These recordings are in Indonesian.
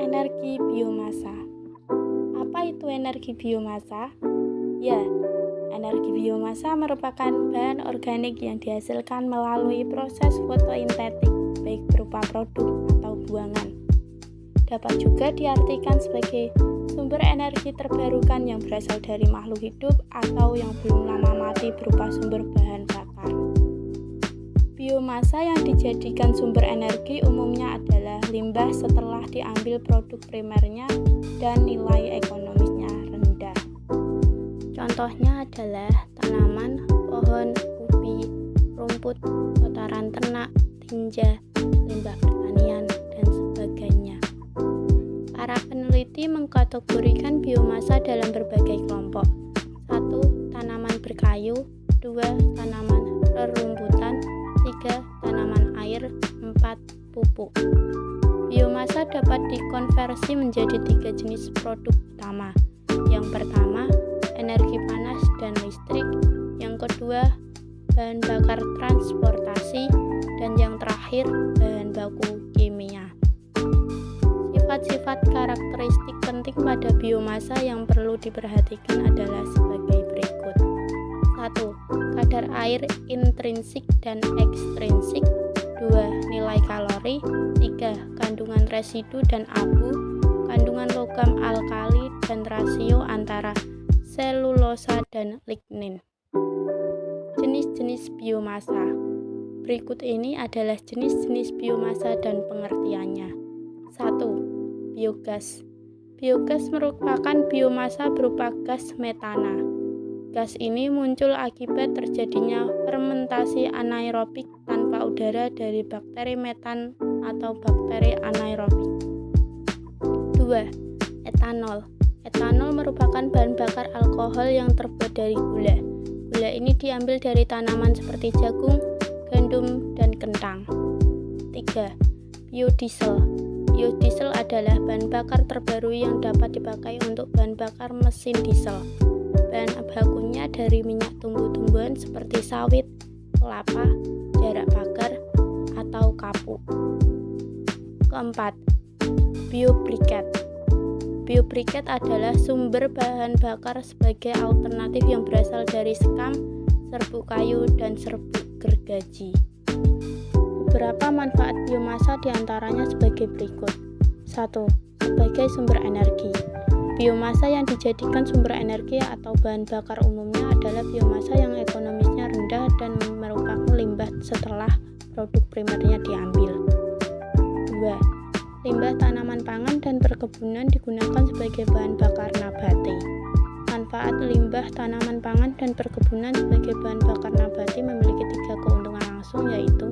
Energi biomasa. Apa itu energi biomasa? Ya, energi biomasa merupakan bahan organik yang dihasilkan melalui proses fotosintetik, baik berupa produk atau buangan. Dapat juga diartikan sebagai sumber energi terbarukan yang berasal dari makhluk hidup atau yang belum lama mati berupa sumber bahan bakar. Biomasa yang dijadikan sumber energi umumnya adalah limbah setelah diambil produk primernya dan nilai ekonomisnya rendah. Contohnya adalah tanaman, pohon, ubi, rumput, kotoran ternak, tinja, limbah pertanian, dan sebagainya. Para peneliti mengkategorikan biomasa dalam berbagai kelompok. 1. Tanaman berkayu. 2. Tanaman rerumputan. 3. Tanaman air. 4. Pupuk. Biomasa dapat dikonversi menjadi 3 jenis produk utama. Yang pertama, energi panas dan listrik. Yang kedua, bahan bakar transportasi. Dan yang terakhir, bahan baku kimia. Sifat-sifat karakteristik penting pada biomasa yang perlu diperhatikan adalah sebagai berikut. 1. Kadar air intrinsik dan ekstrinsik. 2. Nilai kalori. 3. Kandungan residu dan abu, kandungan logam alkali, dan rasio antara selulosa dan lignin. Jenis-jenis biomasa. Berikut ini adalah jenis-jenis biomasa dan pengertiannya. 1. Biogas. Biogas merupakan biomasa berupa gas metana. Gas ini muncul akibat terjadinya fermentasi anaerobik tanpa udara dari bakteri metan atau bakteri anaerobik. 2. Etanol. Etanol merupakan bahan bakar alkohol yang terbuat dari gula. Gula ini diambil dari tanaman seperti jagung, gandum, dan kentang. 3. Biodiesel. Biodiesel adalah bahan bakar terbaru yang dapat dipakai untuk bahan bakar mesin diesel. Bahan bakunya dari minyak tumbuh-tumbuhan seperti sawit, kelapa, jarak bakar, atau kapuk. Keempat, biobriket. Biobriket adalah sumber bahan bakar sebagai alternatif yang berasal dari sekam, serbuk kayu, dan serbuk gergaji. Beberapa manfaat biomasa diantaranya sebagai berikut. 1. Sebagai sumber energi. Biomasa yang dijadikan sumber energi atau bahan bakar umumnya adalah biomasa yang ekonomisnya rendah dan merupakan limbah setelah produk primernya diambil. 2. Limbah tanaman pangan dan perkebunan digunakan sebagai bahan bakar nabati. Manfaat limbah tanaman pangan dan perkebunan sebagai bahan bakar nabati memiliki 3 keuntungan langsung, yaitu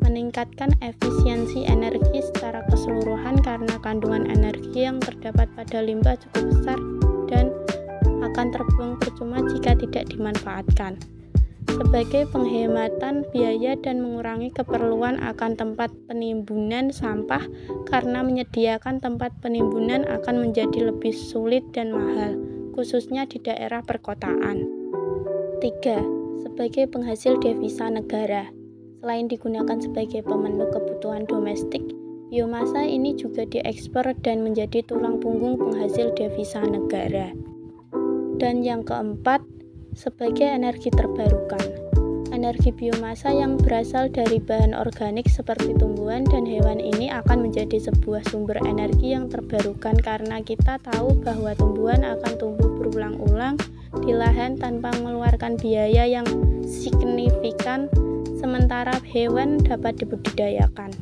meningkatkan efisiensi energi secara keseluruhan karena kandungan energi yang terdapat pada limbah cukup besar dan akan terbuang percuma jika tidak dimanfaatkan. Sebagai penghematan biaya dan mengurangi keperluan akan tempat penimbunan sampah karena menyediakan tempat penimbunan akan menjadi lebih sulit dan mahal, khususnya di daerah perkotaan. 3. Sebagai penghasil devisa negara. Selain digunakan sebagai pemenuh kebutuhan domestik, biomasa ini juga diekspor dan menjadi tulang punggung penghasil devisa negara. Dan yang keempat, sebagai energi terbarukan. Energi biomasa yang berasal dari bahan organik seperti tumbuhan dan hewan ini akan menjadi sebuah sumber energi yang terbarukan karena kita tahu bahwa tumbuhan akan tumbuh berulang-ulang di lahan tanpa mengeluarkan biaya yang signifikan, sementara hewan dapat dibudidayakan.